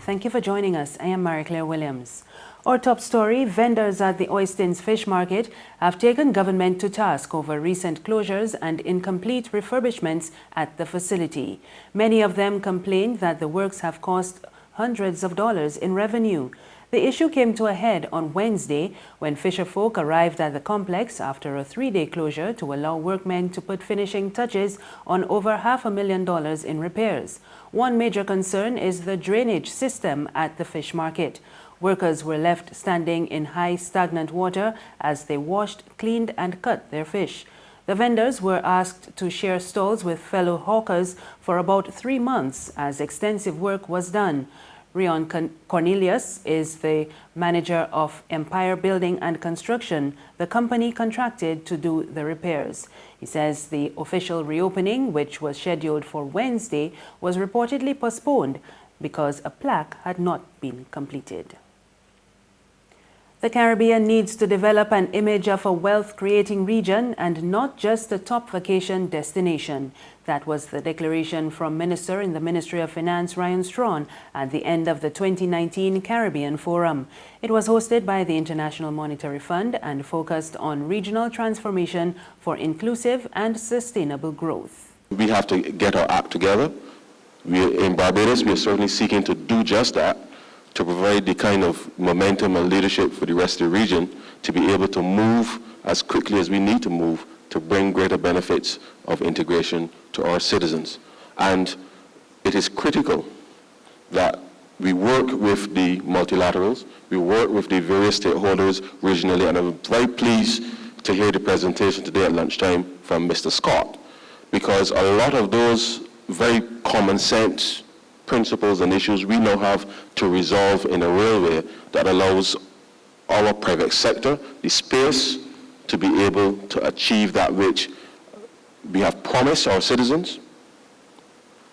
Thank you for joining us. I am Marie-Claire Williams. Our top story, vendors at the Oistins fish market have taken government to task over recent closures and incomplete refurbishments at the facility. Many of them complained that the works have cost hundreds of dollars in revenue. The issue came to a head on Wednesday when fisherfolk arrived at the complex after a 3-day closure to allow workmen to put finishing touches on over $500,000 in repairs. One major concern is the drainage system at the fish market. Workers were left standing in high stagnant water as they washed, cleaned and cut their fish. The vendors were asked to share stalls with fellow hawkers for about 3 months as extensive work was done. Rion Cornelius is the manager of Empire Building and Construction, the company contracted to do the repairs. He says the official reopening, which was scheduled for Wednesday, was reportedly postponed because a plaque had not been completed. The Caribbean needs to develop an image of a wealth-creating region and not just a top vacation destination. That was the declaration from Minister in the Ministry of Finance Ryan Strawn at the end of the 2019 Caribbean Forum. It was hosted by the International Monetary Fund and focused on regional transformation for inclusive and sustainable growth. We have to get our act together. In Barbados, we are certainly seeking to do just that, to provide the kind of momentum and leadership for the rest of the region to be able to move as quickly as we need to move to bring greater benefits of integration to our citizens. And it is critical that we work with the multilaterals, we work with the various stakeholders regionally, and I'm very pleased to hear the presentation today at lunchtime from Mr. Scott, because a lot of those very common sense principles and issues we now have to resolve in a railway that allows our private sector the space to be able to achieve that which we have promised our citizens,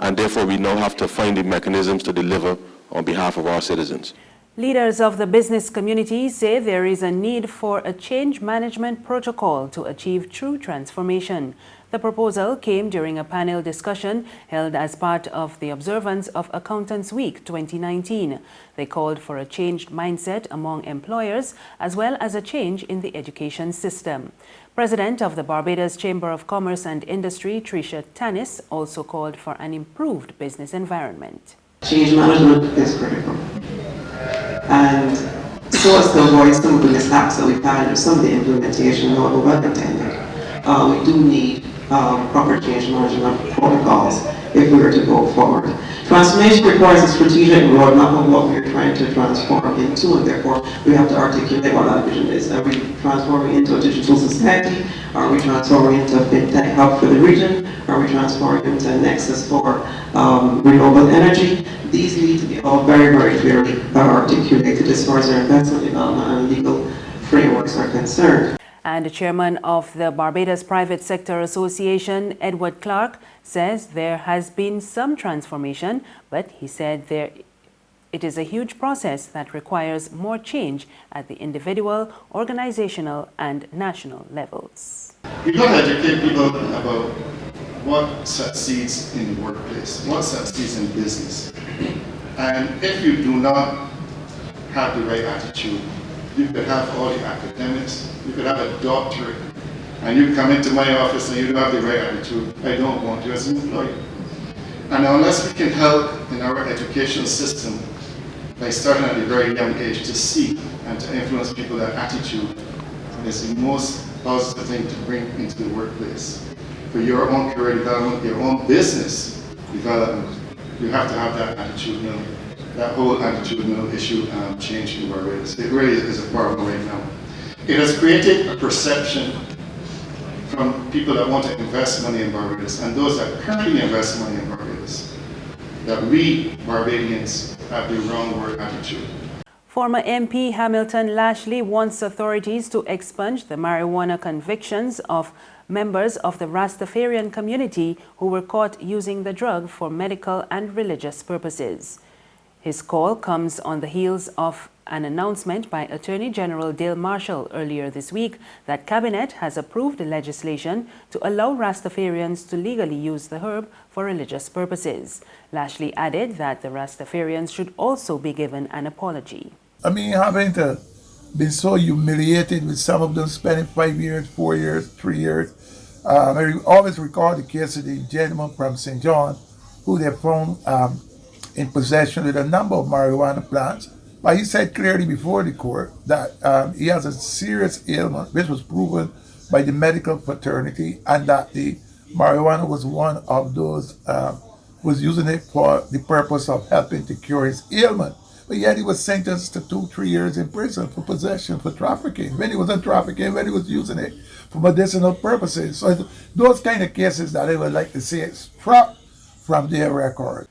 and therefore we now have to find the mechanisms to deliver on behalf of our citizens. Leaders of the business community say there is a need for a change management protocol to achieve true transformation. The proposal came during a panel discussion held as part of the observance of Accountants Week 2019. They called for a changed mindset among employers as well as a change in the education system. President of the Barbados Chamber of Commerce and Industry, Tricia Tannis, also called for an improved business environment. Change management is critical. And so as to avoid some of the mishaps that we've had in some of the implementation, although well intended, we do need proper change management protocols if we are to go forward. Transformation requires a strategic roadmap of what we are trying to transform into, and therefore we have to articulate what that vision is. Are we transforming into a digital society? Are we transforming into a fintech hub for the region? Are we transforming into a nexus for renewable energy? These need to be all very, very clearly articulated as far as our investment development and legal frameworks are concerned. And the chairman of the Barbados Private Sector Association, Edward Clark, says there has been some transformation, but he said it is a huge process that requires more change at the individual, organizational, and national levels. We've got to educate people about what succeeds in the workplace, what succeeds in business. And if you do not have the right attitude, you could have all the academics, you could have a doctorate, and you come into my office and you don't have the right attitude. I don't want you as an employee. And unless we can help in our education system by starting at a very young age to see and to influence people, that attitude is the most positive thing to bring into the workplace. For your own career development, your own business development, you have to have that attitudinal, that whole attitudinal issue change in Barbados. It really is a problem right now. It has created a perception from people that want to invest money in Barbados and those that currently invest money in Barbados that we Barbadians have the wrong word attitude. Former MP Hamilton Lashley wants authorities to expunge the marijuana convictions of members of the Rastafarian community who were caught using the drug for medical and religious purposes. His call comes on the heels of an announcement by Attorney General Dale Marshall earlier this week that Cabinet has approved legislation to allow Rastafarians to legally use the herb for religious purposes. Lashley added that the Rastafarians should also be given an apology. I mean, having to been so humiliated with some of them spending 5 years, 4 years, 3 years. I always recall the case of the gentleman from St. John who they found in possession with a number of marijuana plants. But he said clearly before the court that he has a serious ailment, which was proven by the medical fraternity, and that the marijuana was one of those, was using it for the purpose of helping to cure his ailment. But yet he was sentenced to 2-3 years in prison for possession, for trafficking, when he wasn't trafficking, when he was using it for medicinal purposes. So those kind of cases that I would like to see struck from their record.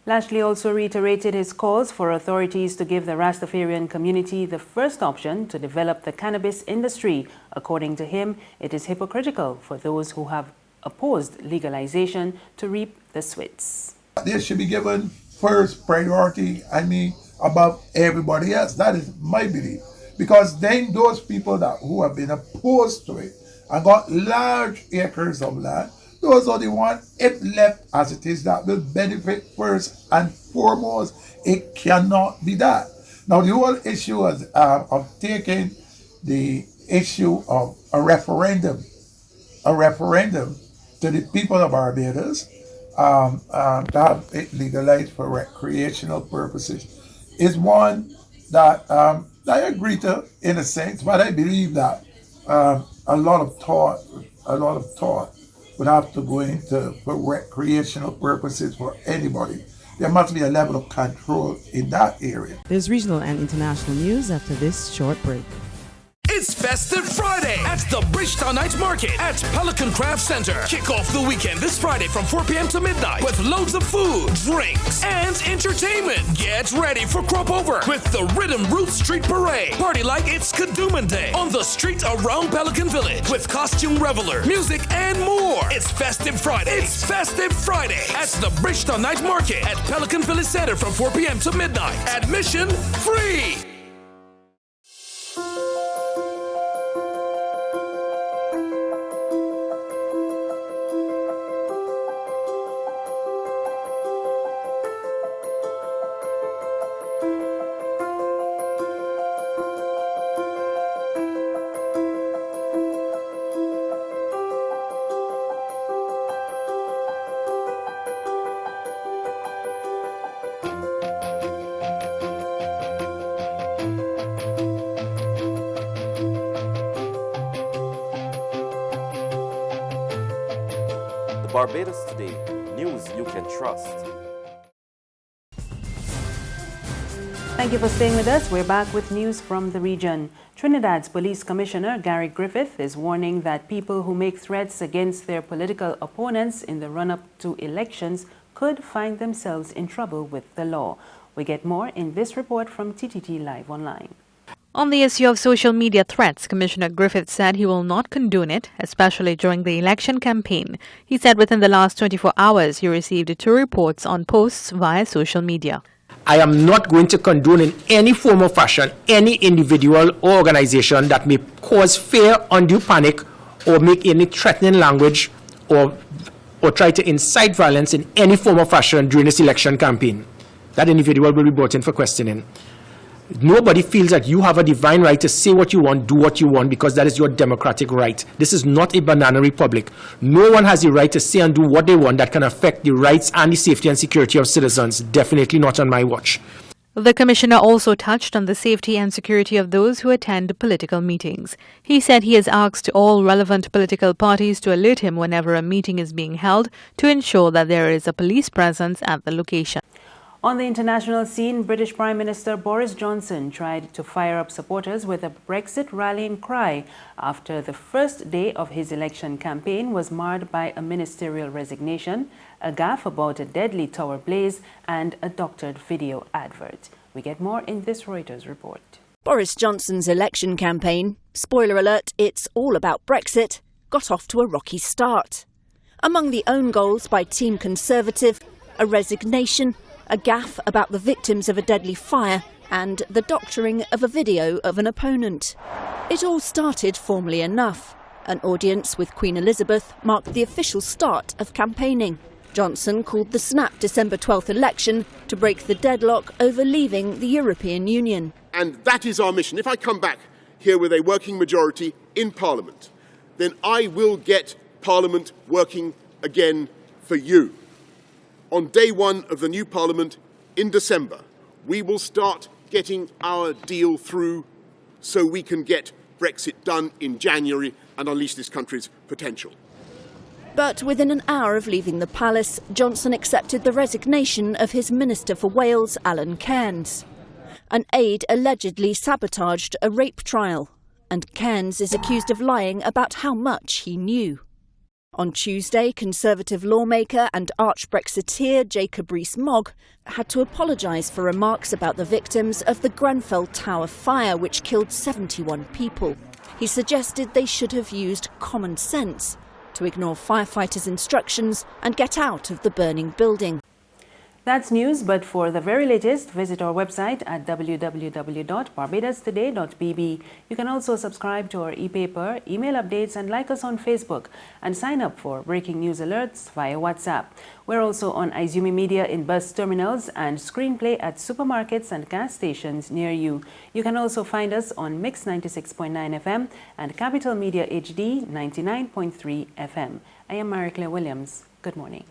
Lashley also reiterated his calls for authorities to give the Rastafarian community the first option to develop the cannabis industry. According to him, it is hypocritical for those who have opposed legalization to reap the sweets. They should be given first priority, above everybody else. That is my belief. Because then those people who have been opposed to it and got large acres of land, those are the ones, if left as it is, that will benefit first and foremost. It cannot be that. Now, the whole issue of taking the issue of a referendum to the people of Barbados to have it legalized for recreational purposes is one that I agree to in a sense, but I believe that a lot of thought would have to go into for recreational purposes for anybody. There must be a level of control in that area. There's regional and international news after this short break. It's Festive Friday at the Bridgetown Night Market at Pelican Craft Center. Kick off the weekend this Friday from 4 p.m. to midnight with loads of food, drinks, and entertainment. Get ready for Crop Over with the Rhythm Roots Street Parade. Party like it's Kadooman Day on the street around Pelican Village with costume reveler, music, and more. It's Festive Friday. It's Festive Friday at the Bridgetown Night Market at Pelican Village Center from 4 p.m. to midnight. Admission free. Barbados Today, news you can trust. Thank you for staying with us. We're back with news from the region. Trinidad's Police Commissioner Gary Griffith is warning that people who make threats against their political opponents in the run-up to elections could find themselves in trouble with the law. We get more in this report from TTT Live Online. On the issue of social media threats, Commissioner Griffith said he will not condone it, especially during the election campaign. He said within the last 24 hours, he received 2 reports on posts via social media. I am not going to condone in any form or fashion any individual or organization that may cause fear, undue panic, or make any threatening language or try to incite violence in any form or fashion during this election campaign. That individual will be brought in for questioning. Nobody feels that you have a divine right to say what you want, do what you want, because that is your democratic right. This is not a banana republic. No one has the right to say and do what they want that can affect the rights and the safety and security of citizens. Definitely not on my watch. The Commissioner also touched on the safety and security of those who attend political meetings. He said he has asked all relevant political parties to alert him whenever a meeting is being held to ensure that there is a police presence at the location. On the international scene, British Prime Minister Boris Johnson tried to fire up supporters with a Brexit rallying cry after the first day of his election campaign was marred by a ministerial resignation, a gaffe about a deadly tower blaze, and a doctored video advert. We get more in this Reuters report. Boris Johnson's election campaign, spoiler alert, it's all about Brexit, got off to a rocky start. Among the own goals by Team Conservative, a resignation, a gaffe about the victims of a deadly fire, and the doctoring of a video of an opponent. It all started formally enough. An audience with Queen Elizabeth marked the official start of campaigning. Johnson called the snap December 12th election to break the deadlock over leaving the European Union. And that is our mission. If I come back here with a working majority in Parliament, then I will get Parliament working again for you. On day one of the new Parliament in December, we will start getting our deal through so we can get Brexit done in January and unleash this country's potential. But within an hour of leaving the palace, Johnson accepted the resignation of his Minister for Wales, Alan Cairns. An aide allegedly sabotaged a rape trial, and Cairns is accused of lying about how much he knew. On Tuesday, Conservative lawmaker and arch-Brexiteer Jacob Rees-Mogg had to apologise for remarks about the victims of the Grenfell Tower fire, which killed 71 people. He suggested they should have used common sense to ignore firefighters' instructions and get out of the burning building. That's news, but for the very latest, visit our website at www.barbadostoday.bb. You can also subscribe to our e-paper, email updates, and like us on Facebook, and sign up for breaking news alerts via WhatsApp. We're also on Izumi Media in bus terminals and Screenplay at supermarkets and gas stations near you. You can also find us on Mix 96.9 FM and Capital Media HD 99.3 FM. I am Marie Claire Williams. Good morning.